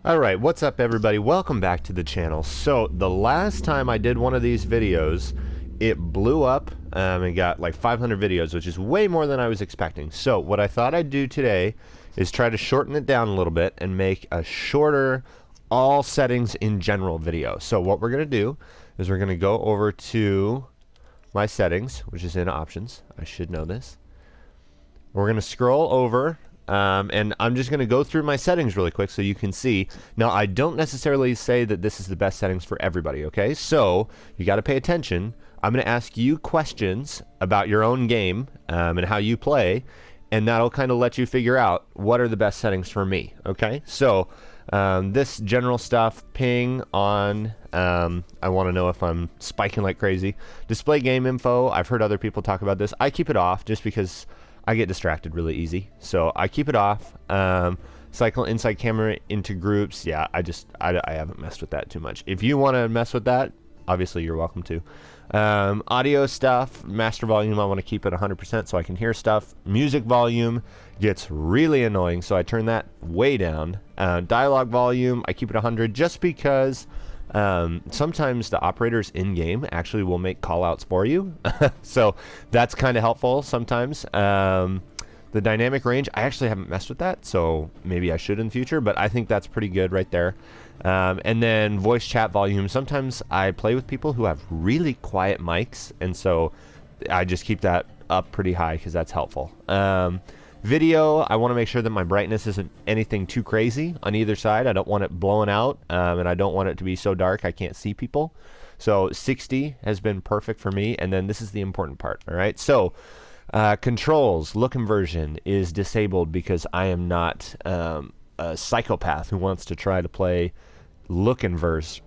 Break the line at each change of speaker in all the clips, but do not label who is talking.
Alright, what's up everybody? Welcome back to the channel. So, the last time I did one of these videos, it blew up and got like 500 videos, which is way more than I was expecting. So, what I thought I'd do today is try to shorten it down a little bit and make a shorter all settings in general video. So, what we're going to do is we're going to go over to my settings, which is in options. I should know this. We're going to scroll over. And I'm just going to go through my settings really quick so you can see. Now, I don't necessarily say that this is the best settings for everybody, okay? So, you got to pay attention. I'm going to ask you questions about your own game and how you play, and that'll kind of let you figure out what are the best settings for me, okay? So, this general stuff, ping on, I want to know if I'm spiking like crazy. Display game info, I've heard other people talk about this. I keep it off just because I get distracted really easy, so I keep it off. Cycle inside camera into groups. Yeah, I haven't messed with that too much. If you want to mess with that, obviously you're welcome to. Audio stuff, master volume, I want to keep it 100% so I can hear stuff. Music volume gets really annoying, so I turn that way down. Dialogue volume, I keep it 100 just because sometimes the operators in game actually will make call outs for you. So that's kind of helpful sometimes. The dynamic range, I actually haven't messed with that, so maybe I should in the future, but I think that's pretty good right there. And then voice chat volume, sometimes I play with people who have really quiet mics, and so I just keep that up pretty high because that's helpful. Video, I want to make sure that my brightness isn't anything too crazy on either side. I don't want it blowing out, and I don't want it to be so dark I can't see people. So 60 has been perfect for me, and then this is the important part, all right? So controls, look inversion is disabled because I am not a psychopath who wants to try to play look inversion.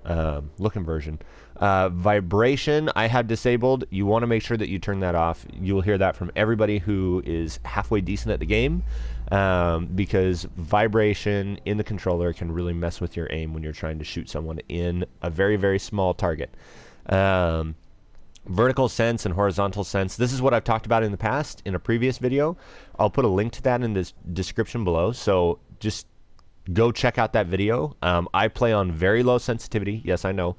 Vibration I have disabled. You want to make sure that you turn that off. You'll hear that from everybody who is halfway decent at the game, because vibration in the controller can really mess with your aim when you're trying to shoot someone in a very, very small target. Vertical sense and horizontal sense, this is what I've talked about in the past in a previous video. I'll put a link to that in the description below, so just go check out that video. I play on very low sensitivity. Yes, I know.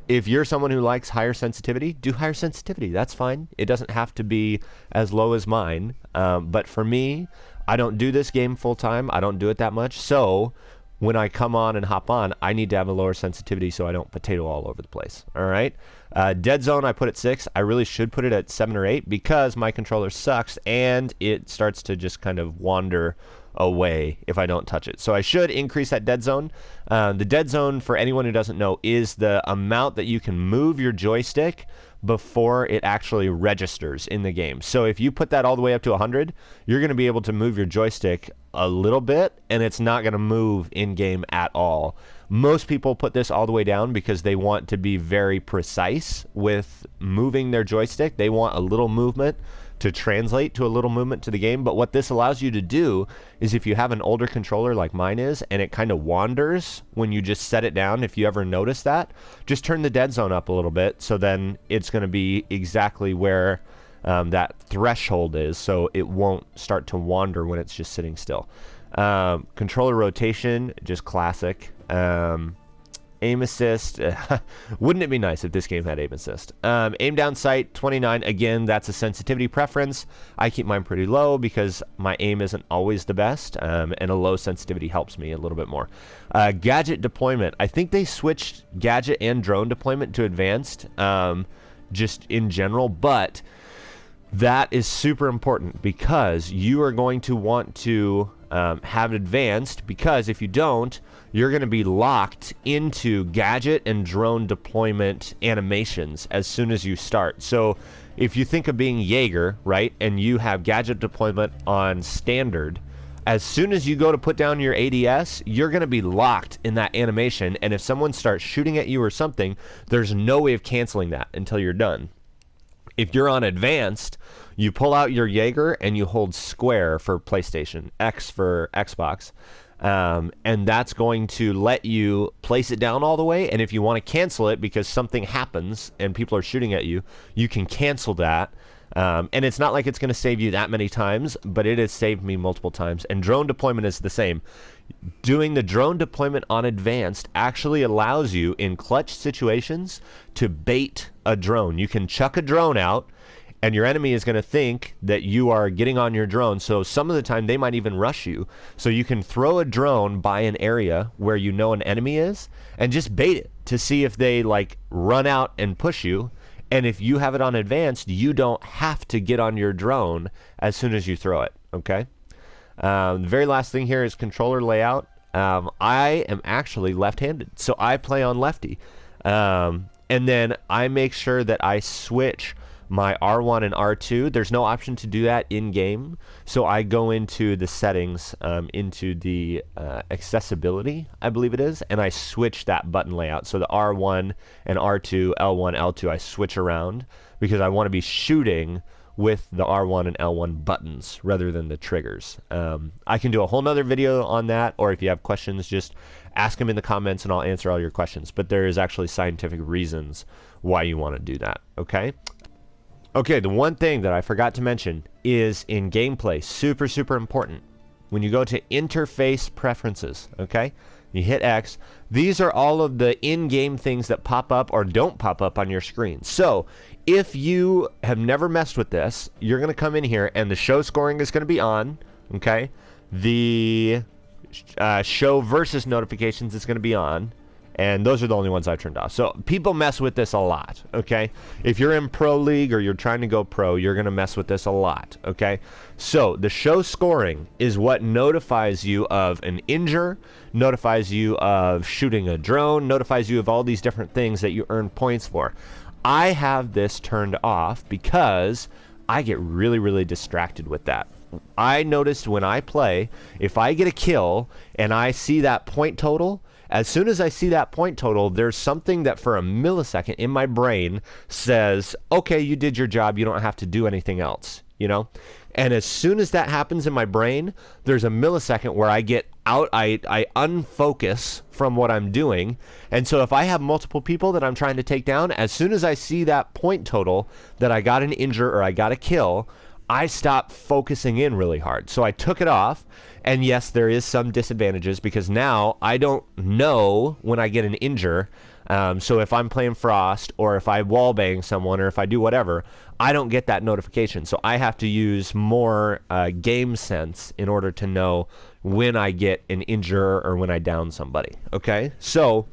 If you're someone who likes higher sensitivity, do higher sensitivity. That's fine. It doesn't have to be as low as mine. But for me, I don't do this game full time. I don't do it that much. So when I come on and hop on, I need to have a lower sensitivity so I don't potato all over the place. All right. Dead zone, I put at 6. I really should put it at 7 or 8 because my controller sucks and it starts to just kind of wander away if I don't touch it. So I should increase that dead zone. The dead zone, for anyone who doesn't know, is the amount that you can move your joystick before it actually registers in the game. So if you put that all the way up to 100, you're going to be able to move your joystick a little bit and it's not going to move in game at all. Most people put this all the way down because they want to be very precise with moving their joystick. They want a little movement to translate to a little movement to the game. But what this allows you to do is, if you have an older controller like mine is and it kind of wanders when you just set it down, if you ever notice that, just turn the dead zone up a little bit, so then it's going to be exactly where that threshold is, so it won't start to wander when it's just sitting still. Controller rotation, just classic. Aim assist, wouldn't it be nice if this game had aim assist? Aim down sight, 29. Again, that's a sensitivity preference. I keep mine pretty low because my aim isn't always the best, and a low sensitivity helps me a little bit more. Gadget deployment, I think they switched gadget and drone deployment to advanced, just in general, but that is super important because you are going to want to have advanced, because if you don't, you're going to be locked into gadget and drone deployment animations as soon as you start. So if you think of being Jaeger, right, and you have gadget deployment on standard, as soon as you go to put down your ADS, you're going to be locked in that animation, and if someone starts shooting at you or something, there's no way of canceling that until you're done. If you're on advanced, you pull out your Jaeger and you hold square for PlayStation, X for Xbox, and that's going to let you place it down all the way. And if you want to cancel it because something happens and people are shooting at you, you can cancel that And it's not like it's going to save you that many times, but it has saved me multiple times. And drone deployment is the same. Doing the drone deployment on advanced actually allows you in clutch situations to bait a drone. You can chuck a drone out and your enemy is going to think that you are getting on your drone. So some of the time they might even rush you. So you can throw a drone by an area where you know an enemy is and just bait it to see if they like run out and push you. And if you have it on advanced, you don't have to get on your drone as soon as you throw it, okay? The very last thing here is controller layout. I am actually left-handed, so I play on lefty. And then I make sure that I switch my R1 and R2. There's no option to do that in-game, so I go into the settings, into the accessibility, I believe it is, and I switch that button layout. So the R1 and R2, L1, L2, I switch around because I want to be shooting with the R1 and L1 buttons rather than the triggers. I can do a whole nother video on that, or if you have questions, just ask them in the comments and I'll answer all your questions. But there is actually scientific reasons why you want to do that, okay? Okay, the one thing that I forgot to mention is in gameplay, super, super important. When you go to interface preferences, okay, you hit X, these are all of the in-game things that pop up or don't pop up on your screen. So if you have never messed with this, you're going to come in here and the show scoring is going to be on, okay? The show versus notifications is going to be on. And those are the only ones I turned off. So people mess with this a lot, okay? If you're in Pro League or you're trying to go pro, you're going to mess with this a lot, okay? So the show scoring is what notifies you of an injure, notifies you of shooting a drone, notifies you of all these different things that you earn points for. I have this turned off because I get really, really distracted with that. I noticed when I play, if I get a kill and I see that point total, as soon as I see that point total, there's something that for a millisecond in my brain says, okay, you did your job, you don't have to do anything else, you know? And as soon as that happens in my brain, there's a millisecond where I get out, I unfocus from what I'm doing. And so if I have multiple people that I'm trying to take down, as soon as I see that point total that I got an injure or I got a kill, I stopped focusing in really hard. So I took it off, and yes, there is some disadvantages because now I don't know when I get an injure. So if I'm playing Frost or if I wallbang someone or if I do whatever, I don't get that notification. So I have to use more game sense in order to know when I get an injure or when I down somebody. Okay, so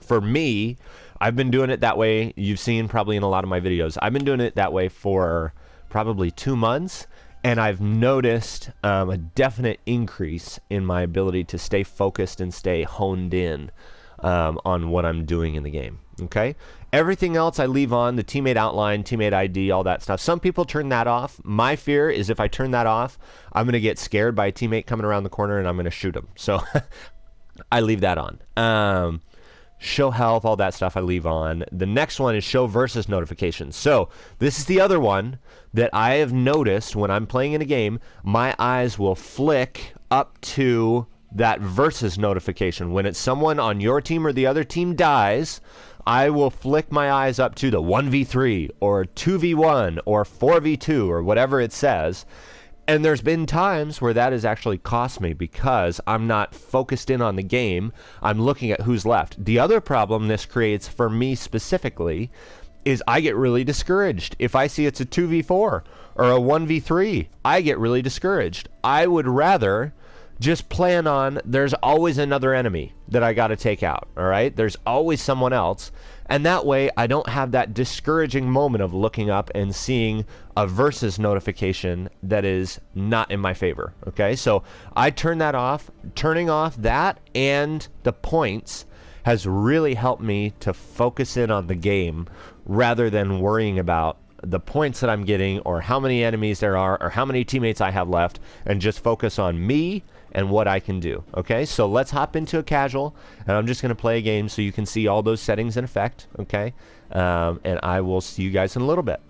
for me, I've been doing it that way. You've seen probably in a lot of my videos. I've been doing it that way for probably 2 months, and I've noticed a definite increase in my ability to stay focused and stay honed in on what I'm doing in the game. Okay, everything else I leave on, the teammate outline, teammate ID, all that stuff. Some people turn that off. My fear is if I turn that off, I'm going to get scared by a teammate coming around the corner and I'm going to shoot him. So I leave that on. Show health, all that stuff I leave on. The next one is show versus notifications. So this is the other one that I have noticed when I'm playing in a game, my eyes will flick up to that versus notification. When it's someone on your team or the other team dies, I will flick my eyes up to the 1v3 or 2v1 or 4v2 or whatever it says. And there's been times where that has actually cost me because I'm not focused in on the game. I'm looking at who's left. The other problem this creates for me specifically is I get really discouraged. If I see it's a 2v4 or a 1v3, I get really discouraged. I would rather just plan on there's always another enemy that I got to take out, all right? There's always someone else. And that way I don't have that discouraging moment of looking up and seeing a versus notification that is not in my favor, okay? So I turn that off. Turning off that and the points has really helped me to focus in on the game rather than worrying about the points that I'm getting or how many enemies there are or how many teammates I have left, and just focus on me and what I can do. Okay, so let's hop into a casual, and I'm just going to play a game so you can see all those settings in effect. Okay, and I will see you guys in a little bit.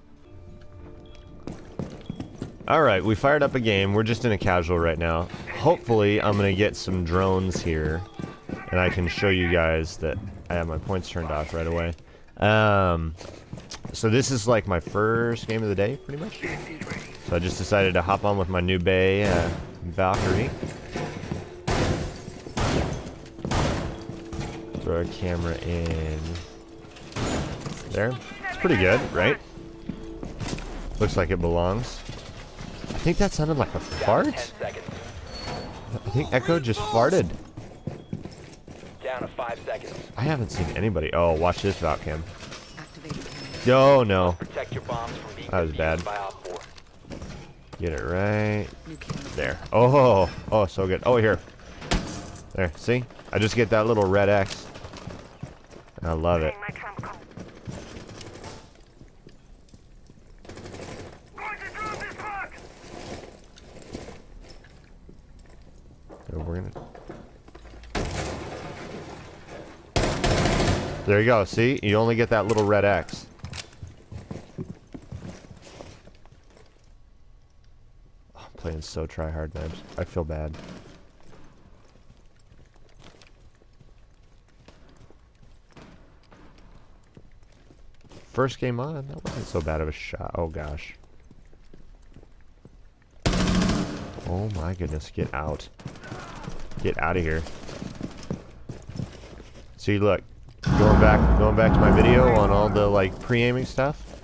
Alright, we fired up a game. We're just in a casual right now. Hopefully I'm going to get some drones here and I can show you guys that I have my points turned off right away. So this is like my first game of the day, pretty much. So I just decided to hop on with my new Bay Valkyrie. Throw a camera in there. It's pretty good, right? Looks like it belongs. I think that sounded like a fart. I think Echo just farted.
Down to 5 seconds.
I haven't seen anybody. Oh, watch this Valcam. Oh no.
Protect your bombs from being
That was bad.
by Op 4.
Get it right there. Oh, oh, so good. Oh, here. There, see? I just get that little red X. I love it. So we're gonna. There you go. See? You only get that little red X. Oh, I'm playing so try-hard, man. I feel bad. First game on, that wasn't so bad of a shot. Oh gosh. Oh my goodness, get out. Get out of here. See, look. Going back to my video on all the like pre-aiming stuff.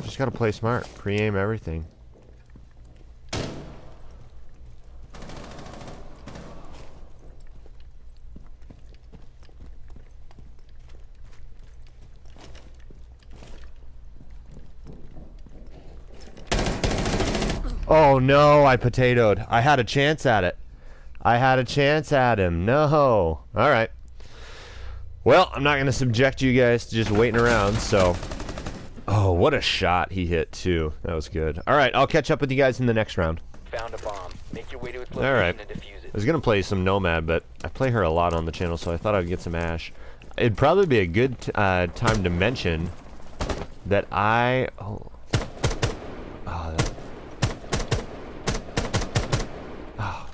Just gotta play smart. Pre-aim everything. Oh no, I potatoed. I had a chance at it. I had a chance at him. No. Alright. Well, I'm not going to subject you guys to just waiting around, so... Oh, what a shot he hit, too. That was good. Alright, I'll catch up with you guys in the next round.
Found a bomb. Make your way to its location
Alright.
and defuse it.
I was going to play some Nomad, but I play her a lot on the channel, so I thought I'd get some Ash. It'd probably be a good time to mention that I... Oh,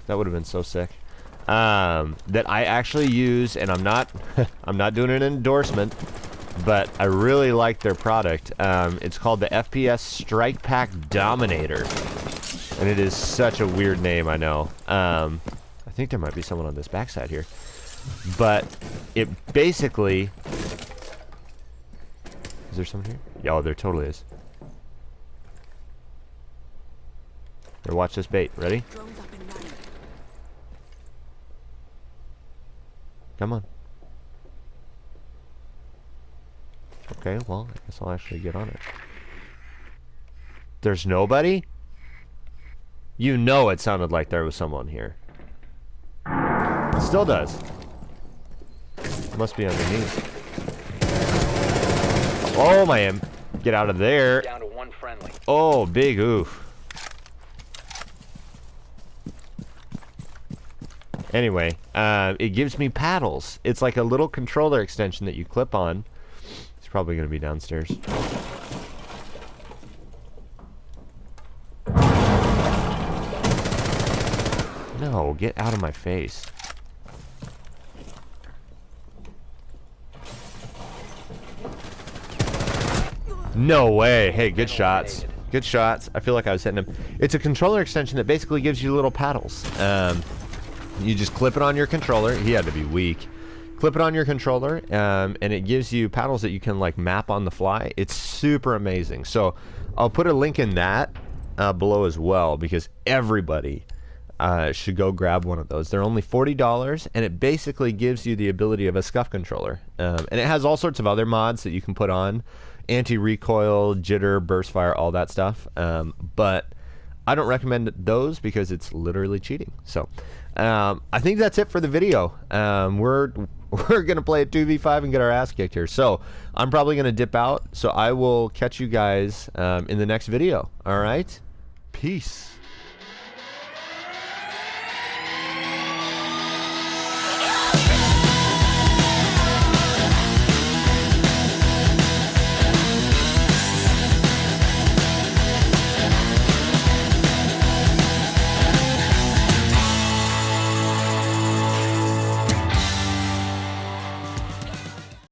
that would have been so sick. That I actually use, and I'm not I'm not doing an endorsement, but I really like their product. It's called the F.P.S Strikepack Dominator, and it is such a weird name, I know. I think there might be someone on this backside here, but it basically... Is there someone here? Yeah, oh, there totally is. Here, watch this bait. Ready? Come on. Okay, well, I guess I'll actually get on it. There's nobody? You know it sounded like there was someone here. It still does. Must be underneath. Oh, my M. Get out of there.
Down to one friendly.
Oh, big oof. Anyway, it gives me paddles. It's like a little controller extension that you clip on. It's probably going to be downstairs. No, get out of my face. No way. Hey, good shots. Good shots. I feel like I was hitting him. It's a controller extension that basically gives you little paddles. You just clip it on your controller. He had to be weak. Clip it on your controller, and it gives you paddles that you can like map on the fly. It's super amazing. So I'll put a link in that below as well, because everybody should go grab one of those. They're only $40, and it basically gives you the ability of a scuff controller. And it has all sorts of other mods that you can put on. Anti-recoil, jitter, burst fire, all that stuff. But I don't recommend those because it's literally cheating. So I think that's it for the video. We're gonna play a 2v5 and get our ass kicked here. So I'm probably gonna dip out. So I will catch you guys in the next video. All right, peace.